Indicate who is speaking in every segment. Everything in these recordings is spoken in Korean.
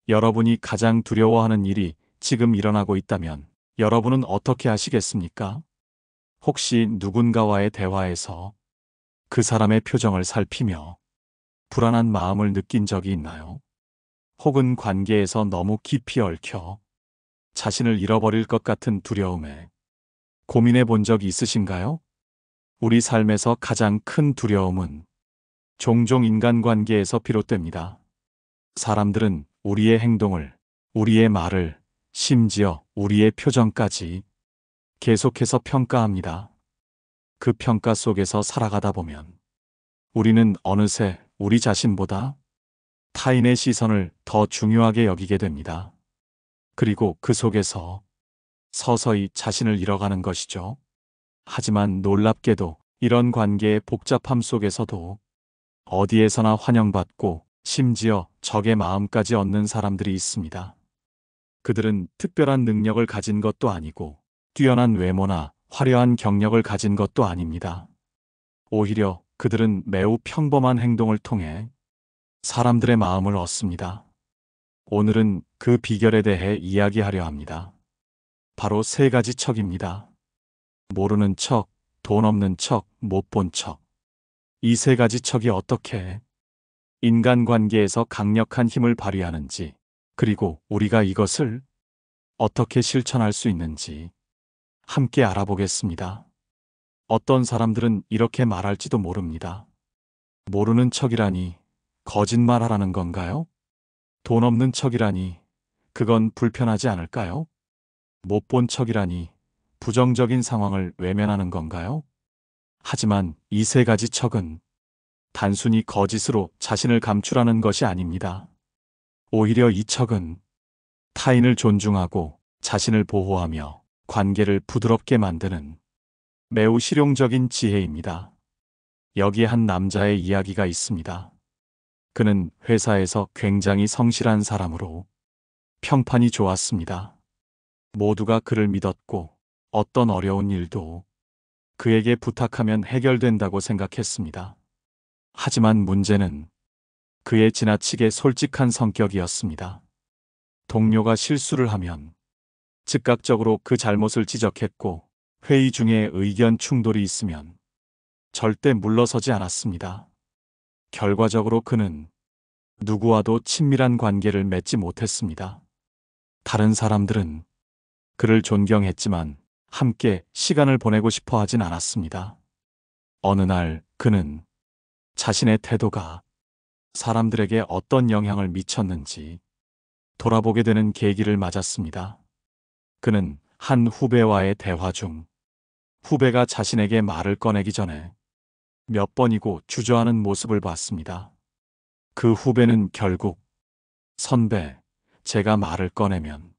Speaker 1: 여러분이 가장 두려워하는 일이 지금 일어나고 있다면 여러분은 어떻게 하시겠습니까? 혹시 누군가와의 대화에서 그 사람의 표정을 살피며 불안한 마음을 느낀 적이 있나요? 혹은 관계에서 너무 깊이 얽혀 자신을 잃어버릴 것 같은 두려움에 고민해 본 적이 있으신가요? 우리 삶에서 가장 큰 두려움은 종종 인간관계에서 비롯됩니다. 사람들은 우리의 행동을, 우리의 말을, 심지어 우리의 표정까지 계속해서 평가합니다. 그 평가 속에서 살아가다 보면 우리는 어느새 우리 자신보다 타인의 시선을 더 중요하게 여기게 됩니다. 그리고 그 속에서 서서히 자신을 잃어가는 것이죠. 하지만 놀랍게도 이런 관계의 복잡함 속에서도 어디에서나 환영받고 심지어 적의 마음까지 얻는 사람들이 있습니다. 그들은 특별한 능력을 가진 것도 아니고 뛰어난 외모나 화려한 경력을 가진 것도 아닙니다. 오히려 그들은 매우 평범한 행동을 통해 사람들의 마음을 얻습니다. 오늘은 그 비결에 대해 이야기하려 합니다. 바로 세 가지 척입니다. 모르는 척, 돈 없는 척, 못 본 척. 이 세 가지 척이 어떻게 인간관계에서 강력한 힘을 발휘하는지, 그리고 우리가 이것을 어떻게 실천할 수 있는지 함께 알아보겠습니다. 어떤 사람들은 이렇게 말할지도 모릅니다. 모르는 척이라니 거짓말하라는 건가요? 돈 없는 척이라니 그건 불편하지 않을까요? 못 본 척이라니 부정적인 상황을 외면하는 건가요? 하지만 이 세 가지 척은 단순히 거짓으로 자신을 감추라는 것이 아닙니다. 오히려 이 척은 타인을 존중하고 자신을 보호하며 관계를 부드럽게 만드는 매우 실용적인 지혜입니다. 여기에 한 남자의 이야기가 있습니다. 그는 회사에서 굉장히 성실한 사람으로 평판이 좋았습니다. 모두가 그를 믿었고 어떤 어려운 일도 그에게 부탁하면 해결된다고 생각했습니다. 하지만 문제는 그의 지나치게 솔직한 성격이었습니다. 동료가 실수를 하면 즉각적으로 그 잘못을 지적했고 회의 중에 의견 충돌이 있으면 절대 물러서지 않았습니다. 결과적으로 그는 누구와도 친밀한 관계를 맺지 못했습니다. 다른 사람들은 그를 존경했지만 함께 시간을 보내고 싶어 하진 않았습니다. 어느 날 그는 자신의 태도가 사람들에게 어떤 영향을 미쳤는지 돌아보게 되는 계기를 맞았습니다. 그는 한 후배와의 대화 중 후배가 자신에게 말을 꺼내기 전에 몇 번이고 주저하는 모습을 봤습니다. 그 후배는 결국 선배, 제가 말을 꺼내면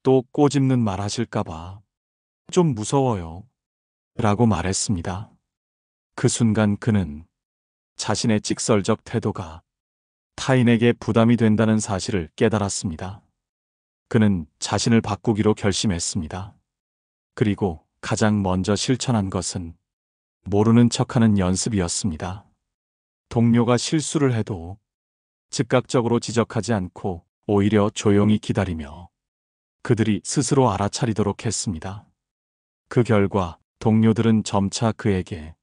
Speaker 1: 또 꼬집는 말 하실까봐 좀 무서워요. 라고 말했습니다. 그 순간 그는 자신의 직설적 태도가 타인에게 부담이 된다는 사실을 깨달았습니다. 그는 자신을 바꾸기로 결심했습니다. 그리고 가장 먼저 실천한 것은 모르는 척하는 연습이었습니다. 동료가 실수를 해도 즉각적으로 지적하지 않고 오히려 조용히 기다리며 그들이 스스로 알아차리도록 했습니다. 그 결과 동료들은 점차 그에게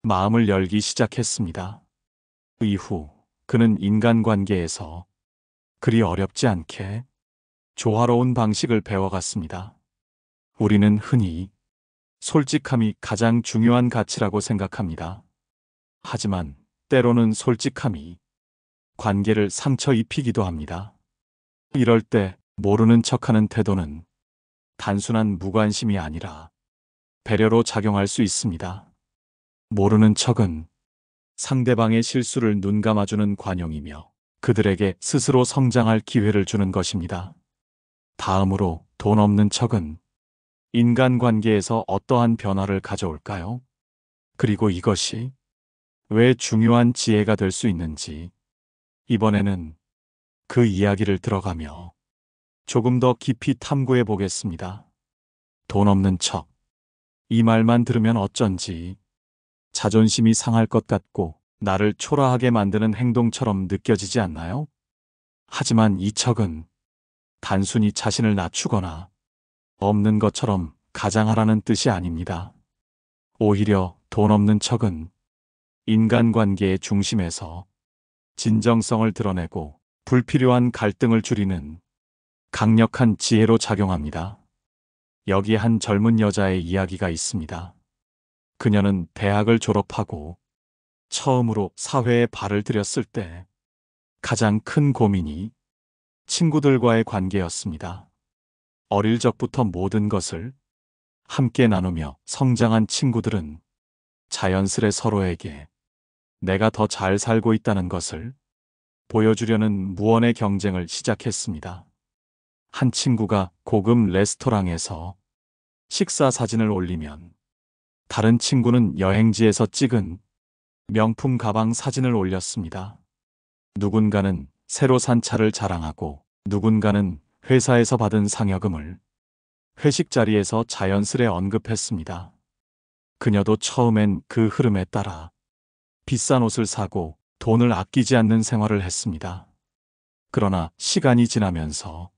Speaker 1: 마음을 열기 시작했습니다. 그 이후 그는 인간관계에서 그리 어렵지 않게 조화로운 방식을 배워갔습니다. 우리는 흔히 솔직함이 가장 중요한 가치라고 생각합니다. 하지만 때로는 솔직함이 관계를 상처 입히기도 합니다. 이럴 때 모르는 척하는 태도는 단순한 무관심이 아니라 배려로 작용할 수 있습니다. 모르는 척은 상대방의 실수를 눈감아주는 관용이며 그들에게 스스로 성장할 기회를 주는 것입니다. 다음으로 돈 없는 척은 인간관계에서 어떠한 변화를 가져올까요? 그리고 이것이 왜 중요한 지혜가 될 수 있는지 이번에는 그 이야기를 들어가며 조금 더 깊이 탐구해 보겠습니다. 돈 없는 척. 이 말만 들으면 어쩐지 자존심이 상할 것 같고 나를 초라하게 만드는 행동처럼 느껴지지 않나요? 하지만 이 척은 단순히 자신을 낮추거나 없는 것처럼 가장하라는 뜻이 아닙니다. 오히려 돈 없는 척은 인간관계의 중심에서 진정성을 드러내고 불필요한 갈등을 줄이는 강력한 지혜로 작용합니다. 여기 한 젊은 여자의 이야기가 있습니다. 그녀는 대학을 졸업하고 처음으로 사회에 발을 들였을 때 가장 큰 고민이 친구들과의 관계였습니다. 어릴 적부터 모든 것을 함께 나누며 성장한 친구들은 자연스레 서로에게 내가 더 잘 살고 있다는 것을 보여주려는 무언의 경쟁을 시작했습니다. 한 친구가 고급 레스토랑에서 식사 사진을 올리면 다른 친구는 여행지에서 찍은 명품 가방 사진을 올렸습니다. 누군가는 새로 산 차를 자랑하고 누군가는 회사에서 받은 상여금을 회식 자리에서 자연스레 언급했습니다. 그녀도 처음엔 그 흐름에 따라 비싼 옷을 사고 돈을 아끼지 않는 생활을 했습니다. 그러나 시간이 지나면서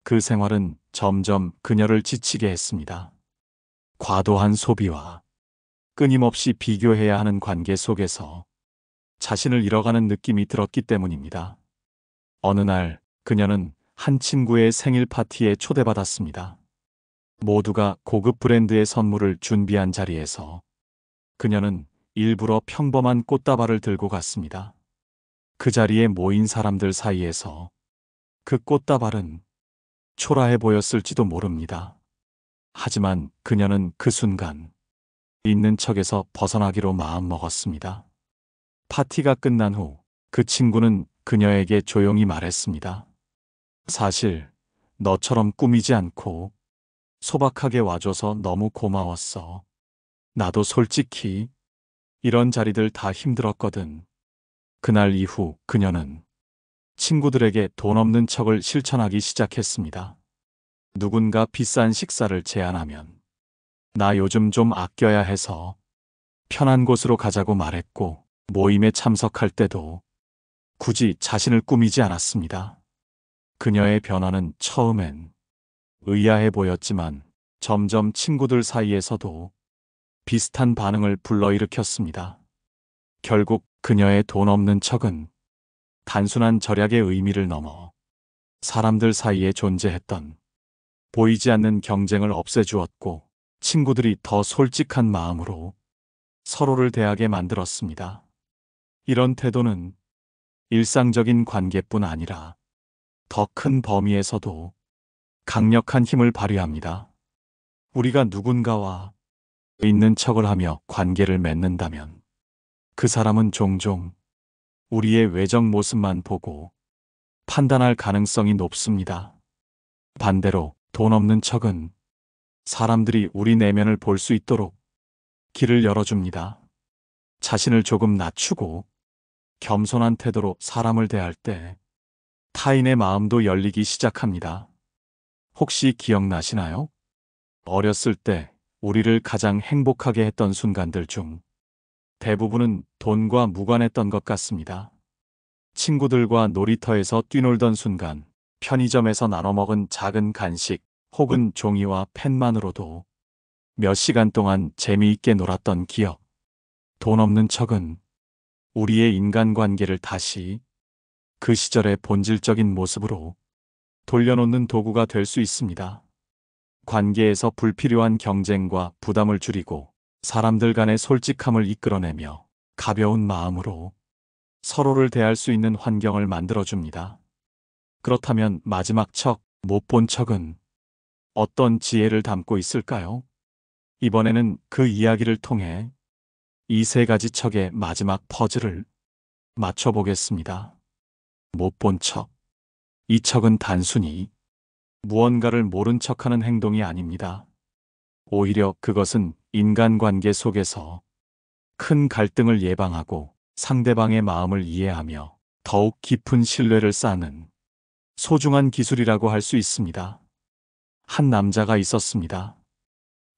Speaker 1: 그 생활은 점점 그녀를 지치게 했습니다. 과도한 소비와 끊임없이 비교해야 하는 관계 속에서 자신을 잃어가는 느낌이 들었기 때문입니다. 어느 날 그녀는 한 친구의 생일 파티에 초대받았습니다. 모두가 고급 브랜드의 선물을 준비한 자리에서 그녀는 일부러 평범한 꽃다발을 들고 갔습니다. 그 자리에 모인 사람들 사이에서 그 꽃다발은 초라해 보였을지도 모릅니다. 하지만 그녀는 그 순간 있는 척에서 벗어나기로 마음먹었습니다. 파티가 끝난 후 그 친구는 그녀에게 조용히 말했습니다. 사실 너처럼 꾸미지 않고 소박하게 와줘서 너무 고마웠어. 나도 솔직히 이런 자리들 다 힘들었거든. 그날 이후 그녀는 친구들에게 돈 없는 척을 실천하기 시작했습니다. 누군가 비싼 식사를 제안하면 나 요즘 좀 아껴야 해서 편한 곳으로 가자고 말했고 모임에 참석할 때도 굳이 자신을 꾸미지 않았습니다. 그녀의 변화는 처음엔 의아해 보였지만 점점 친구들 사이에서도 비슷한 반응을 불러일으켰습니다. 결국 그녀의 돈 없는 척은 단순한 절약의 의미를 넘어 사람들 사이에 존재했던 보이지 않는 경쟁을 없애주었고 친구들이 더 솔직한 마음으로 서로를 대하게 만들었습니다. 이런 태도는 일상적인 관계뿐 아니라 더 큰 범위에서도 강력한 힘을 발휘합니다. 우리가 누군가와 있는 척을 하며 관계를 맺는다면 그 사람은 종종 우리의 외적 모습만 보고 판단할 가능성이 높습니다. 반대로 돈 없는 척은 사람들이 우리 내면을 볼 수 있도록 길을 열어줍니다. 자신을 조금 낮추고 겸손한 태도로 사람을 대할 때 타인의 마음도 열리기 시작합니다. 혹시 기억나시나요? 어렸을 때 우리를 가장 행복하게 했던 순간들 중 대부분은 돈과 무관했던 것 같습니다. 친구들과 놀이터에서 뛰놀던 순간, 편의점에서 나눠 먹은 작은 간식 혹은 종이와 펜만으로도 몇 시간 동안 재미있게 놀았던 기억. 돈 없는 척은 우리의 인간관계를 다시 그 시절의 본질적인 모습으로 돌려놓는 도구가 될 수 있습니다. 관계에서 불필요한 경쟁과 부담을 줄이고 사람들 간의 솔직함을 이끌어내며 가벼운 마음으로 서로를 대할 수 있는 환경을 만들어줍니다. 그렇다면 마지막 척, 못 본 척은 어떤 지혜를 담고 있을까요? 이번에는 그 이야기를 통해 이 세 가지 척의 마지막 퍼즐을 맞춰보겠습니다. 못 본 척. 이 척은 단순히 무언가를 모른 척하는 행동이 아닙니다. 오히려 그것은 인간관계 속에서 큰 갈등을 예방하고 상대방의 마음을 이해하며 더욱 깊은 신뢰를 쌓는 소중한 기술이라고 할 수 있습니다. 한 남자가 있었습니다.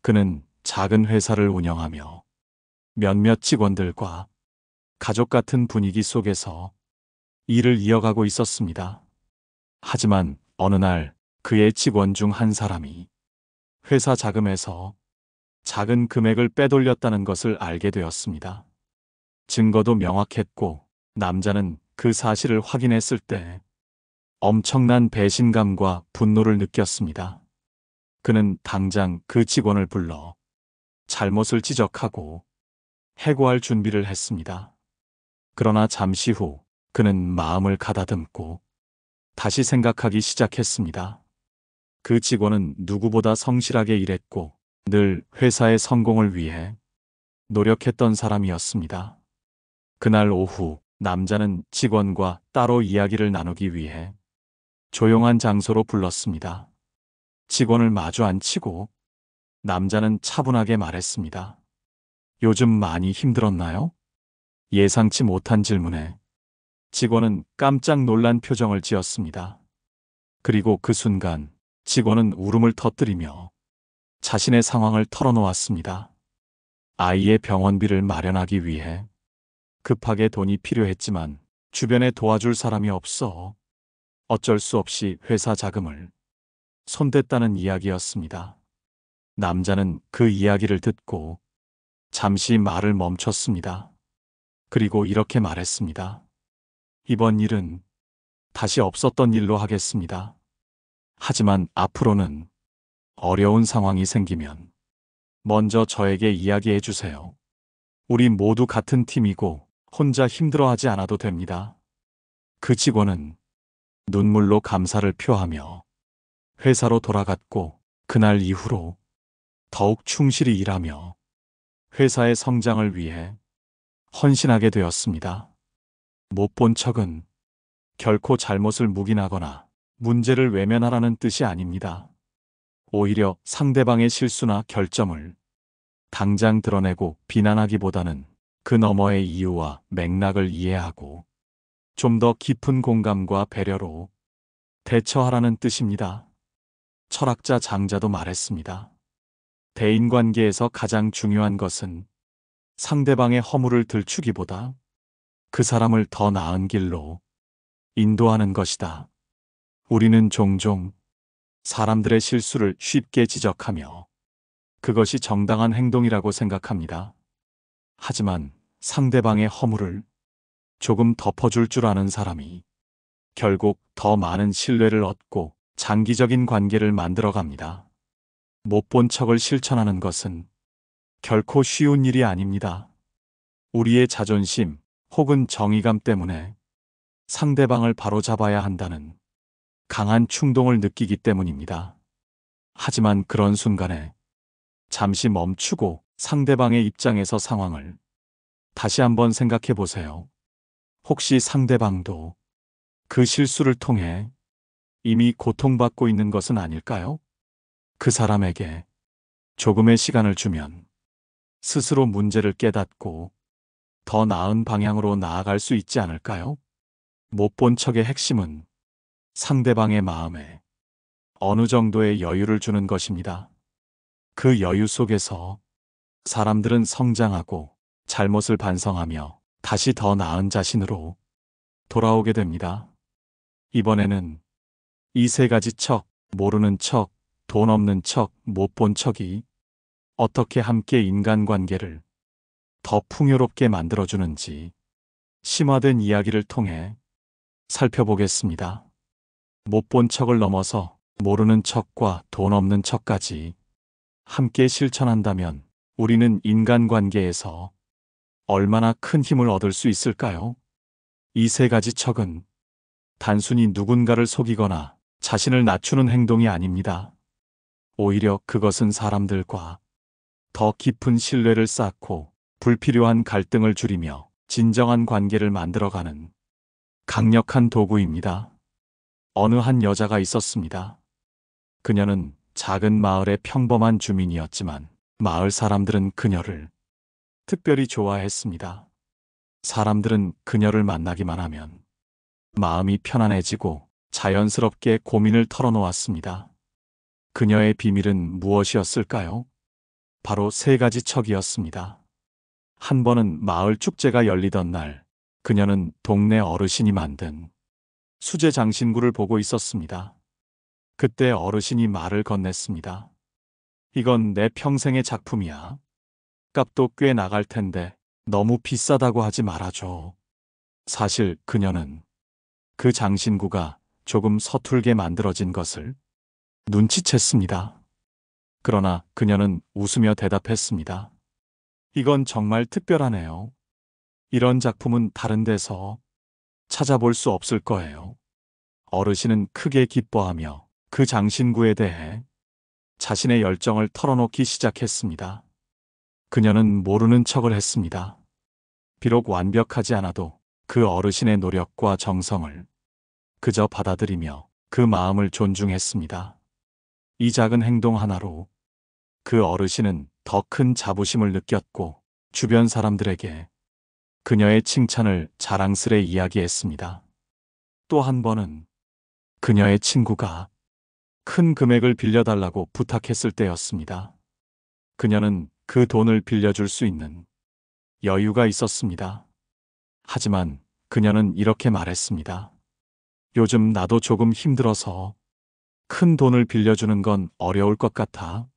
Speaker 1: 그는 작은 회사를 운영하며 몇몇 직원들과 가족 같은 분위기 속에서 일을 이어가고 있었습니다. 하지만 어느 날 그의 직원 중 한 사람이 회사 자금에서 작은 금액을 빼돌렸다는 것을 알게 되었습니다. 증거도 명확했고 남자는 그 사실을 확인했을 때 엄청난 배신감과 분노를 느꼈습니다. 그는 당장 그 직원을 불러 잘못을 지적하고 해고할 준비를 했습니다. 그러나 잠시 후 그는 마음을 가다듬고 다시 생각하기 시작했습니다. 그 직원은 누구보다 성실하게 일했고 늘 회사의 성공을 위해 노력했던 사람이었습니다. 그날 오후 남자는 직원과 따로 이야기를 나누기 위해 조용한 장소로 불렀습니다. 직원을 마주 앉히고 남자는 차분하게 말했습니다. 요즘 많이 힘들었나요? 예상치 못한 질문에 직원은 깜짝 놀란 표정을 지었습니다. 그리고 그 순간 직원은 울음을 터뜨리며 자신의 상황을 털어놓았습니다. 아이의 병원비를 마련하기 위해 급하게 돈이 필요했지만 주변에 도와줄 사람이 없어 어쩔 수 없이 회사 자금을 손댔다는 이야기였습니다. 남자는 그 이야기를 듣고 잠시 말을 멈췄습니다. 그리고 이렇게 말했습니다. 이번 일은 다시 없었던 일로 하겠습니다. 하지만 앞으로는 어려운 상황이 생기면 먼저 저에게 이야기해 주세요. 우리 모두 같은 팀이고 혼자 힘들어하지 않아도 됩니다. 그 직원은 눈물로 감사를 표하며 회사로 돌아갔고 그날 이후로 더욱 충실히 일하며 회사의 성장을 위해 헌신하게 되었습니다. 못 본 척은 결코 잘못을 묵인하거나 문제를 외면하라는 뜻이 아닙니다. 오히려 상대방의 실수나 결점을 당장 드러내고 비난하기보다는 그 너머의 이유와 맥락을 이해하고 좀 더 깊은 공감과 배려로 대처하라는 뜻입니다. 철학자 장자도 말했습니다. 대인관계에서 가장 중요한 것은 상대방의 허물을 들추기보다 그 사람을 더 나은 길로 인도하는 것이다. 우리는 종종 사람들의 실수를 쉽게 지적하며 그것이 정당한 행동이라고 생각합니다. 하지만 상대방의 허물을 조금 덮어줄 줄 아는 사람이 결국 더 많은 신뢰를 얻고 장기적인 관계를 만들어갑니다. 못 본 척을 실천하는 것은 결코 쉬운 일이 아닙니다. 우리의 자존심 혹은 정의감 때문에 상대방을 바로잡아야 한다는 강한 충동을 느끼기 때문입니다. 하지만 그런 순간에 잠시 멈추고 상대방의 입장에서 상황을 다시 한번 생각해 보세요. 혹시 상대방도 그 실수를 통해 이미 고통받고 있는 것은 아닐까요? 그 사람에게 조금의 시간을 주면 스스로 문제를 깨닫고 더 나은 방향으로 나아갈 수 있지 않을까요? 못 본 척의 핵심은 상대방의 마음에 어느 정도의 여유를 주는 것입니다. 그 여유 속에서 사람들은 성장하고 잘못을 반성하며 다시 더 나은 자신으로 돌아오게 됩니다. 이번에는 이 세 가지 척, 모르는 척, 돈 없는 척, 못 본 척이 어떻게 함께 인간관계를 더 풍요롭게 만들어주는지 심화된 이야기를 통해 살펴보겠습니다. 못 본 척을 넘어서 모르는 척과 돈 없는 척까지 함께 실천한다면 우리는 인간관계에서 얼마나 큰 힘을 얻을 수 있을까요? 이 세 가지 척은 단순히 누군가를 속이거나 자신을 낮추는 행동이 아닙니다. 오히려 그것은 사람들과 더 깊은 신뢰를 쌓고 불필요한 갈등을 줄이며 진정한 관계를 만들어가는 강력한 도구입니다. 어느 한 여자가 있었습니다. 그녀는 작은 마을의 평범한 주민이었지만 마을 사람들은 그녀를 특별히 좋아했습니다. 사람들은 그녀를 만나기만 하면 마음이 편안해지고 자연스럽게 고민을 털어놓았습니다. 그녀의 비밀은 무엇이었을까요? 바로 세 가지 척이었습니다. 한 번은 마을 축제가 열리던 날, 그녀는 동네 어르신이 만든 수제 장신구를 보고 있었습니다. 그때 어르신이 말을 건넸습니다. 이건 내 평생의 작품이야. 값도 꽤 나갈 텐데 너무 비싸다고 하지 말아줘. 사실 그녀는 그 장신구가 조금 서툴게 만들어진 것을 눈치챘습니다. 그러나 그녀는 웃으며 대답했습니다. 이건 정말 특별하네요. 이런 작품은 다른 데서 찾아볼 수 없을 거예요. 어르신은 크게 기뻐하며 그 장신구에 대해 자신의 열정을 털어놓기 시작했습니다. 그녀는 모르는 척을 했습니다. 비록 완벽하지 않아도 그 어르신의 노력과 정성을 그저 받아들이며 그 마음을 존중했습니다. 이 작은 행동 하나로 그 어르신은 더 큰 자부심을 느꼈고 주변 사람들에게 그녀의 칭찬을 자랑스레 이야기했습니다. 또 한 번은 그녀의 친구가 큰 금액을 빌려달라고 부탁했을 때였습니다. 그녀는 그 돈을 빌려줄 수 있는 여유가 있었습니다. 하지만 그녀는 이렇게 말했습니다. 요즘 나도 조금 힘들어서 큰 돈을 빌려주는 건 어려울 것 같아.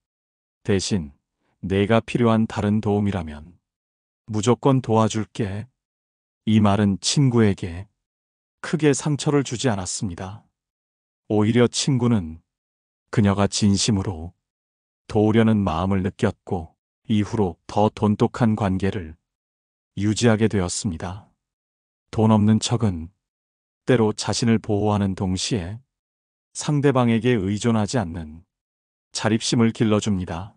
Speaker 1: 대신 내가 필요한 다른 도움이라면 무조건 도와줄게. 이 말은 친구에게 크게 상처를 주지 않았습니다. 오히려 친구는 그녀가 진심으로 도우려는 마음을 느꼈고 이후로 더 돈독한 관계를 유지하게 되었습니다. 돈 없는 척은 때로 자신을 보호하는 동시에 상대방에게 의존하지 않는 자립심을 길러줍니다.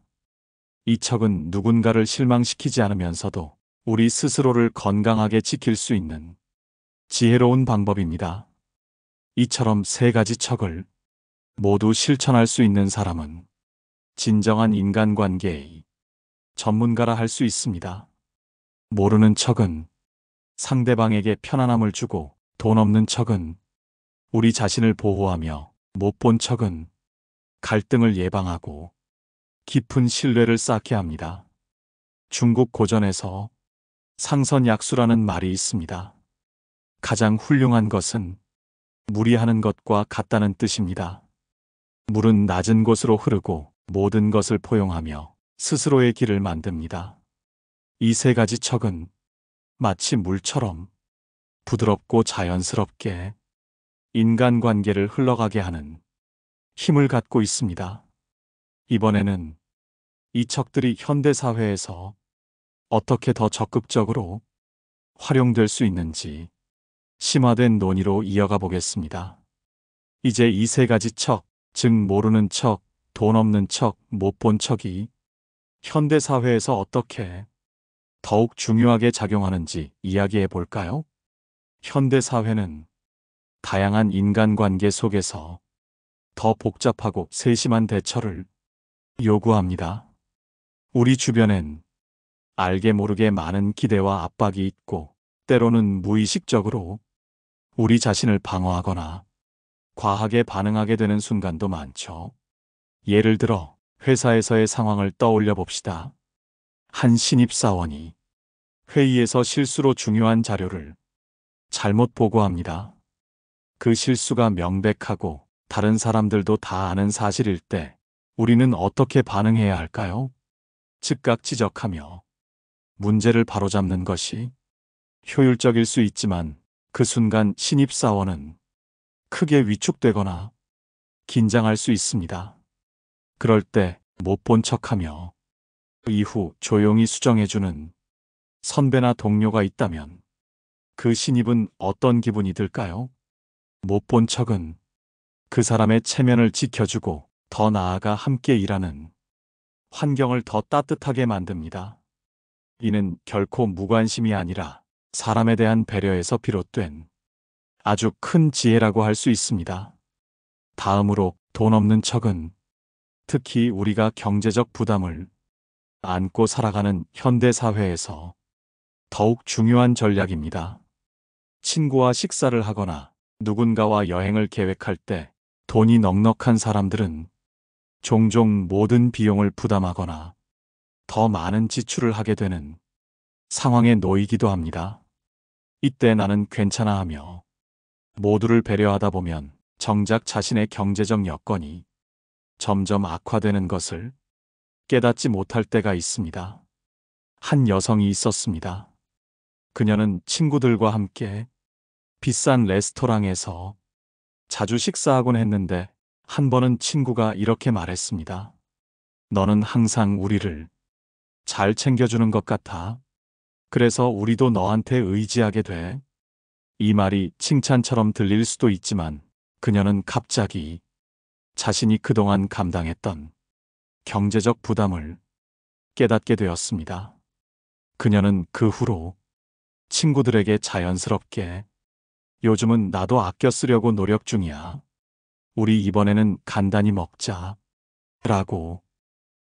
Speaker 1: 이 척은 누군가를 실망시키지 않으면서도 우리 스스로를 건강하게 지킬 수 있는 지혜로운 방법입니다. 이처럼 세 가지 척을 모두 실천할 수 있는 사람은 진정한 인간관계의 전문가라 할 수 있습니다. 모르는 척은 상대방에게 편안함을 주고 돈 없는 척은 우리 자신을 보호하며 못 본 척은 갈등을 예방하고 깊은 신뢰를 쌓게 합니다. 중국 고전에서 상선약수라는 말이 있습니다. 가장 훌륭한 것은 무리하는 것과 같다는 뜻입니다. 물은 낮은 곳으로 흐르고 모든 것을 포용하며 스스로의 길을 만듭니다. 이 세 가지 척은 마치 물처럼 부드럽고 자연스럽게 인간관계를 흘러가게 하는 힘을 갖고 있습니다. 이번에는 이 척들이 현대사회에서 어떻게 더 적극적으로 활용될 수 있는지 심화된 논의로 이어가 보겠습니다. 이제 이 세 가지 척, 즉 모르는 척, 돈 없는 척, 못 본 척이 현대사회에서 어떻게 더욱 중요하게 작용하는지 이야기해 볼까요? 현대사회는 다양한 인간관계 속에서 더 복잡하고 세심한 대처를 요구합니다. 우리 주변엔 알게 모르게 많은 기대와 압박이 있고 때로는 무의식적으로 우리 자신을 방어하거나 과하게 반응하게 되는 순간도 많죠. 예를 들어 회사에서의 상황을 떠올려 봅시다. 한 신입사원이 회의에서 실수로 중요한 자료를 잘못 보고합니다. 그 실수가 명백하고 다른 사람들도 다 아는 사실일 때 우리는 어떻게 반응해야 할까요? 즉각 지적하며 문제를 바로잡는 것이 효율적일 수 있지만 그 순간 신입사원은 크게 위축되거나 긴장할 수 있습니다. 그럴 때 못 본 척하며 이후 조용히 수정해주는 선배나 동료가 있다면 그 신입은 어떤 기분이 들까요? 못 본 척은 그 사람의 체면을 지켜주고 더 나아가 함께 일하는 환경을 더 따뜻하게 만듭니다. 이는 결코 무관심이 아니라 사람에 대한 배려에서 비롯된 아주 큰 지혜라고 할 수 있습니다. 다음으로 돈 없는 척은 특히 우리가 경제적 부담을 안고 살아가는 현대사회에서 더욱 중요한 전략입니다. 친구와 식사를 하거나 누군가와 여행을 계획할 때 돈이 넉넉한 사람들은 종종 모든 비용을 부담하거나 더 많은 지출을 하게 되는 상황에 놓이기도 합니다. 이때 나는 괜찮아 하며 모두를 배려하다 보면 정작 자신의 경제적 여건이 점점 악화되는 것을 깨닫지 못할 때가 있습니다. 한 여성이 있었습니다. 그녀는 친구들과 함께 비싼 레스토랑에서 자주 식사하곤 했는데 한 번은 친구가 이렇게 말했습니다. 너는 항상 우리를 잘 챙겨주는 것 같아. 그래서 우리도 너한테 의지하게 돼. 이 말이 칭찬처럼 들릴 수도 있지만 그녀는 갑자기 자신이 그동안 감당했던 경제적 부담을 깨닫게 되었습니다. 그녀는 그 후로 친구들에게 자연스럽게 요즘은 나도 아껴 쓰려고 노력 중이야. 우리 이번에는 간단히 먹자. 라고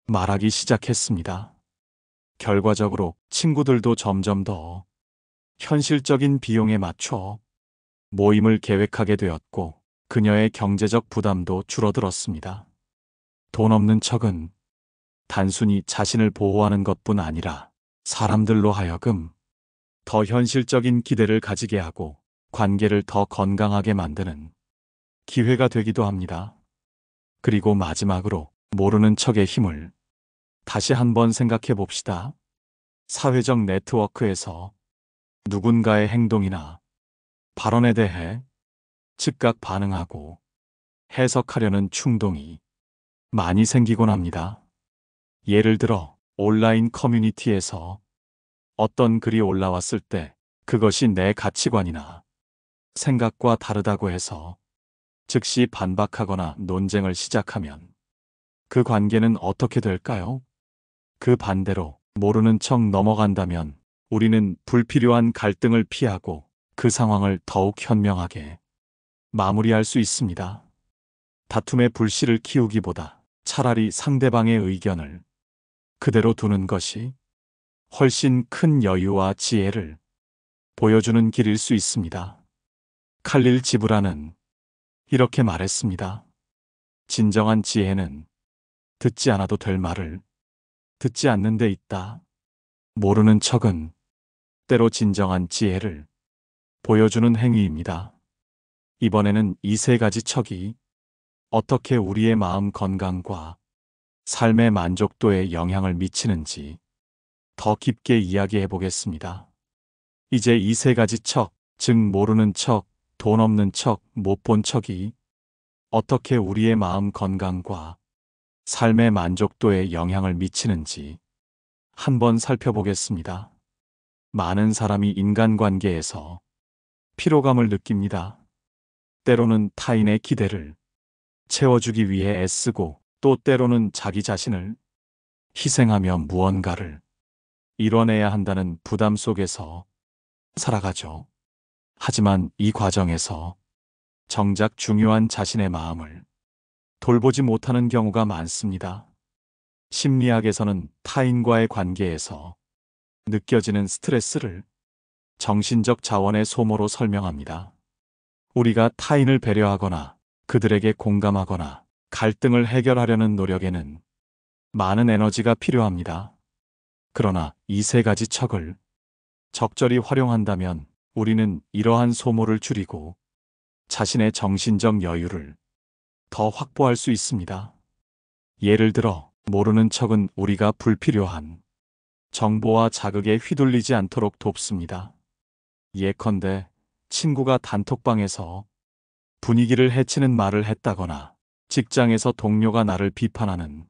Speaker 1: 말하기 시작했습니다. 결과적으로 친구들도 점점 더 현실적인 비용에 맞춰 모임을 계획하게 되었고 그녀의 경제적 부담도 줄어들었습니다. 돈 없는 척은 단순히 자신을 보호하는 것뿐 아니라 사람들로 하여금 더 현실적인 기대를 가지게 하고 관계를 더 건강하게 만드는 기회가 되기도 합니다. 그리고 마지막으로 모르는 척의 힘을 다시 한번 생각해 봅시다. 사회적 네트워크에서 누군가의 행동이나 발언에 대해 즉각 반응하고 해석하려는 충동이 많이 생기곤 합니다. 예를 들어 온라인 커뮤니티에서 어떤 글이 올라왔을 때 그것이 내 가치관이나 생각과 다르다고 해서 즉시 반박하거나 논쟁을 시작하면 그 관계는 어떻게 될까요? 그 반대로 모르는 척 넘어간다면 우리는 불필요한 갈등을 피하고 그 상황을 더욱 현명하게 마무리할 수 있습니다. 다툼의 불씨를 키우기보다 차라리 상대방의 의견을 그대로 두는 것이 훨씬 큰 여유와 지혜를 보여주는 길일 수 있습니다. 칼릴 지브라는 이렇게 말했습니다. 진정한 지혜는 듣지 않아도 될 말을 듣지 않는 데 있다. 모르는 척은 때로 진정한 지혜를 보여주는 행위입니다. 이번에는 이 세 가지 척이 어떻게 우리의 마음 건강과 삶의 만족도에 영향을 미치는지 더 깊게 이야기해 보겠습니다. 이제 이 세 가지 척, 즉 모르는 척, 돈 없는 척, 못 본 척이 어떻게 우리의 마음 건강과 삶의 만족도에 영향을 미치는지 한번 살펴보겠습니다. 많은 사람이 인간관계에서 피로감을 느낍니다. 때로는 타인의 기대를 채워주기 위해 애쓰고 또 때로는 자기 자신을 희생하며 무언가를 이뤄내야 한다는 부담 속에서 살아가죠. 하지만 이 과정에서 정작 중요한 자신의 마음을 돌보지 못하는 경우가 많습니다. 심리학에서는 타인과의 관계에서 느껴지는 스트레스를 정신적 자원의 소모로 설명합니다. 우리가 타인을 배려하거나 그들에게 공감하거나 갈등을 해결하려는 노력에는 많은 에너지가 필요합니다. 그러나 이 세 가지 척을 적절히 활용한다면 우리는 이러한 소모를 줄이고 자신의 정신적 여유를 더 확보할 수 있습니다. 예를 들어 모르는 척은 우리가 불필요한 정보와 자극에 휘둘리지 않도록 돕습니다. 예컨대 친구가 단톡방에서 분위기를 해치는 말을 했다거나 직장에서 동료가 나를 비판하는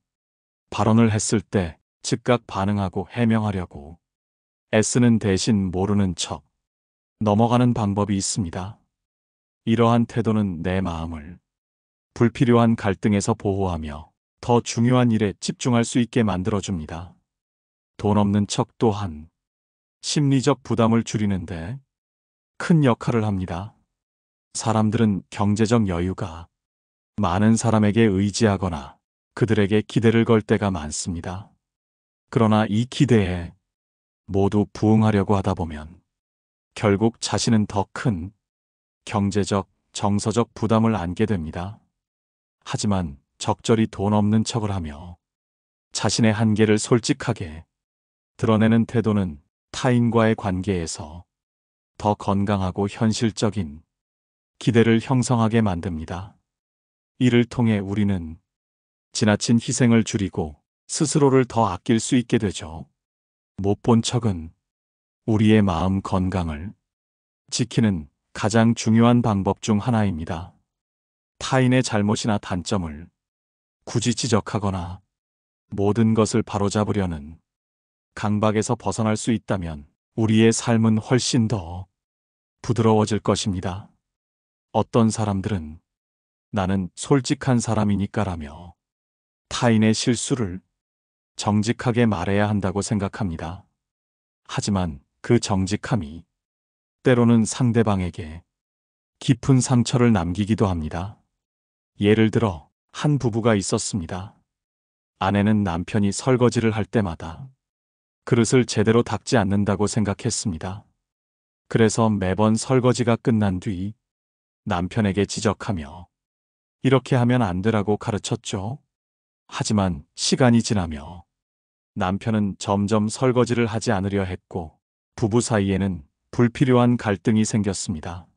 Speaker 1: 발언을 했을 때 즉각 반응하고 해명하려고 애쓰는 대신 모르는 척 넘어가는 방법이 있습니다. 이러한 태도는 내 마음을 불필요한 갈등에서 보호하며 더 중요한 일에 집중할 수 있게 만들어줍니다. 돈 없는 척 또한 심리적 부담을 줄이는데 큰 역할을 합니다. 사람들은 경제적 여유가 많은 사람에게 의지하거나 그들에게 기대를 걸 때가 많습니다. 그러나 이 기대에 모두 부응하려고 하다 보면 결국 자신은 더 큰 경제적, 정서적 부담을 안게 됩니다. 하지만 적절히 돈 없는 척을 하며 자신의 한계를 솔직하게 드러내는 태도는 타인과의 관계에서 더 건강하고 현실적인 기대를 형성하게 만듭니다. 이를 통해 우리는 지나친 희생을 줄이고 스스로를 더 아낄 수 있게 되죠. 못 본 척은 우리의 마음 건강을 지키는 가장 중요한 방법 중 하나입니다. 타인의 잘못이나 단점을 굳이 지적하거나 모든 것을 바로잡으려는 강박에서 벗어날 수 있다면 우리의 삶은 훨씬 더 부드러워질 것입니다. 어떤 사람들은 나는 솔직한 사람이니까라며 타인의 실수를 정직하게 말해야 한다고 생각합니다. 하지만 그 정직함이 때로는 상대방에게 깊은 상처를 남기기도 합니다. 예를 들어 한 부부가 있었습니다. 아내는 남편이 설거지를 할 때마다 그릇을 제대로 닦지 않는다고 생각했습니다. 그래서 매번 설거지가 끝난 뒤 남편에게 지적하며 이렇게 하면 안 되라고 가르쳤죠. 하지만 시간이 지나며 남편은 점점 설거지를 하지 않으려 했고 부부 사이에는 불필요한 갈등이 생겼습니다.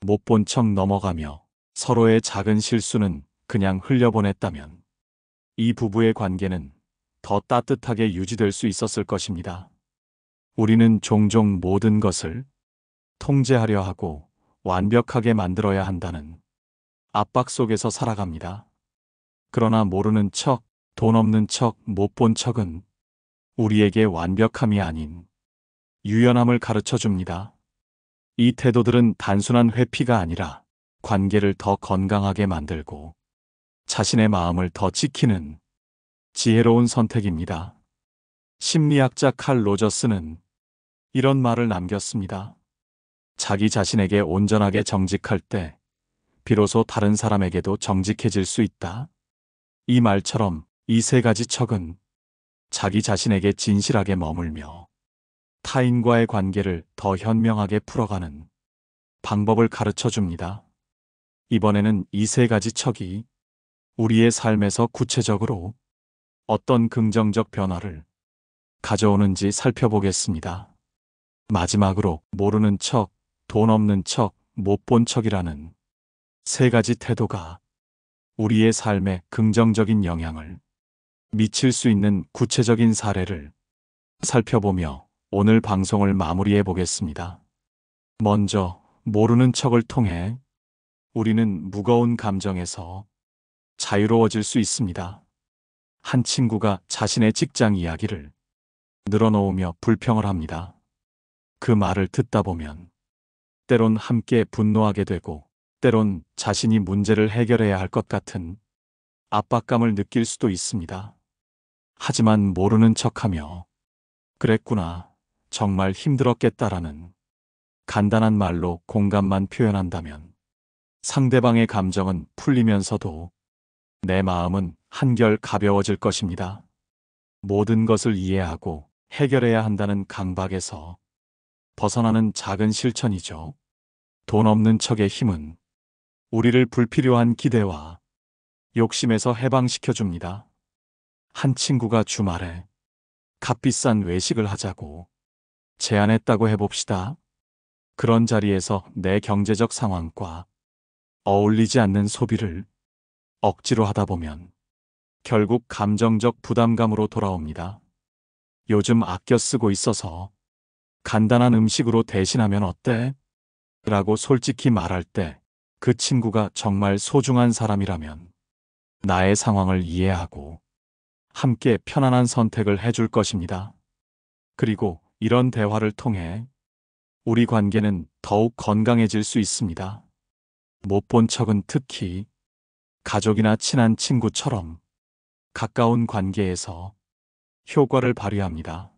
Speaker 1: 못 본 척 넘어가며 서로의 작은 실수는 그냥 흘려보냈다면 이 부부의 관계는 더 따뜻하게 유지될 수 있었을 것입니다. 우리는 종종 모든 것을 통제하려 하고 완벽하게 만들어야 한다는 압박 속에서 살아갑니다. 그러나 모르는 척, 돈 없는 척, 못 본 척은 우리에게 완벽함이 아닌 유연함을 가르쳐 줍니다. 이 태도들은 단순한 회피가 아니라 관계를 더 건강하게 만들고 자신의 마음을 더 지키는 지혜로운 선택입니다. 심리학자 칼 로저스는 이런 말을 남겼습니다. 자기 자신에게 온전하게 정직할 때 비로소 다른 사람에게도 정직해질 수 있다. 이 말처럼 이 세 가지 척은 자기 자신에게 진실하게 머물며 타인과의 관계를 더 현명하게 풀어가는 방법을 가르쳐 줍니다. 이번에는 이 세 가지 척이 우리의 삶에서 구체적으로 어떤 긍정적 변화를 가져오는지 살펴보겠습니다. 마지막으로 모르는 척, 돈 없는 척, 못 본 척이라는 세 가지 태도가 우리의 삶에 긍정적인 영향을 미칠 수 있는 구체적인 사례를 살펴보며 오늘 방송을 마무리해 보겠습니다. 먼저 모르는 척을 통해 우리는 무거운 감정에서 자유로워질 수 있습니다. 한 친구가 자신의 직장 이야기를 늘어놓으며 불평을 합니다. 그 말을 듣다 보면 때론 함께 분노하게 되고 때론 자신이 문제를 해결해야 할 것 같은 압박감을 느낄 수도 있습니다. 하지만 모르는 척하며 그랬구나, 정말 힘들었겠다라는 간단한 말로 공감만 표현한다면 상대방의 감정은 풀리면서도 내 마음은 한결 가벼워질 것입니다. 모든 것을 이해하고 해결해야 한다는 강박에서 벗어나는 작은 실천이죠. 돈 없는 척의 힘은 우리를 불필요한 기대와 욕심에서 해방시켜 줍니다. 한 친구가 주말에 값비싼 외식을 하자고 제안했다고 해봅시다. 그런 자리에서 내 경제적 상황과 어울리지 않는 소비를 억지로 하다 보면 결국 감정적 부담감으로 돌아옵니다. 요즘 아껴 쓰고 있어서 간단한 음식으로 대신하면 어때? 라고 솔직히 말할 때 그 친구가 정말 소중한 사람이라면 나의 상황을 이해하고 함께 편안한 선택을 해줄 것입니다. 그리고 이런 대화를 통해 우리 관계는 더욱 건강해질 수 있습니다. 못 본 척은 특히 가족이나 친한 친구처럼 가까운 관계에서 효과를 발휘합니다.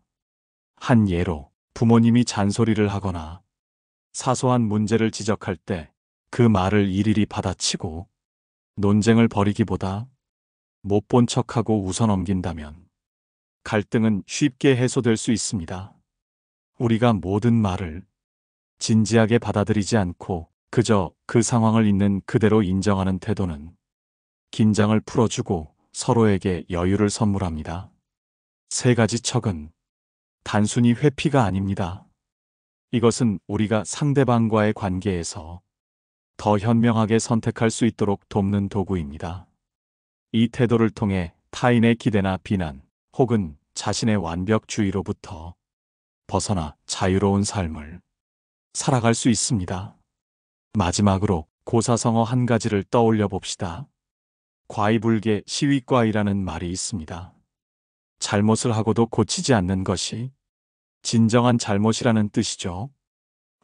Speaker 1: 한 예로 부모님이 잔소리를 하거나 사소한 문제를 지적할 때 그 말을 일일이 받아치고 논쟁을 벌이기보다 못 본 척하고 웃어넘긴다면 갈등은 쉽게 해소될 수 있습니다. 우리가 모든 말을 진지하게 받아들이지 않고 그저 그 상황을 있는 그대로 인정하는 태도는 긴장을 풀어주고 서로에게 여유를 선물합니다. 세 가지 척은 단순히 회피가 아닙니다. 이것은 우리가 상대방과의 관계에서 더 현명하게 선택할 수 있도록 돕는 도구입니다. 이 태도를 통해 타인의 기대나 비난 혹은 자신의 완벽주의로부터 벗어나 자유로운 삶을 살아갈 수 있습니다. 마지막으로 고사성어 한 가지를 떠올려 봅시다. 과이불개 시위과이라는 말이 있습니다. 잘못을 하고도 고치지 않는 것이 진정한 잘못이라는 뜻이죠.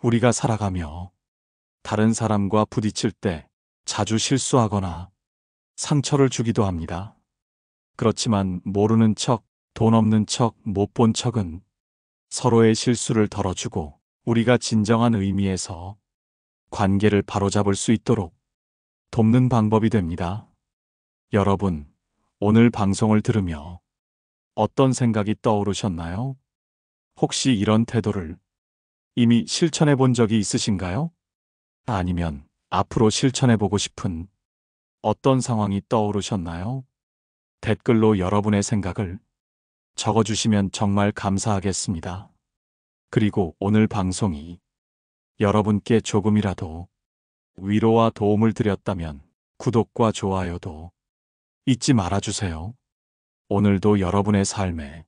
Speaker 1: 우리가 살아가며 다른 사람과 부딪힐 때 자주 실수하거나 상처를 주기도 합니다. 그렇지만 모르는 척, 돈 없는 척, 못 본 척은 서로의 실수를 덜어주고 우리가 진정한 의미에서 관계를 바로잡을 수 있도록 돕는 방법이 됩니다. 여러분, 오늘 방송을 들으며 어떤 생각이 떠오르셨나요? 혹시 이런 태도를 이미 실천해 본 적이 있으신가요? 아니면 앞으로 실천해 보고 싶은 어떤 상황이 떠오르셨나요? 댓글로 여러분의 생각을 적어주시면 정말 감사하겠습니다. 그리고 오늘 방송이 여러분께 조금이라도 위로와 도움을 드렸다면 구독과 좋아요도 잊지 말아주세요. 오늘도 여러분의 삶에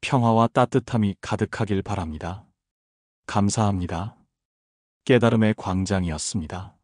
Speaker 1: 평화와 따뜻함이 가득하길 바랍니다. 감사합니다. 깨달음의 광장이었습니다.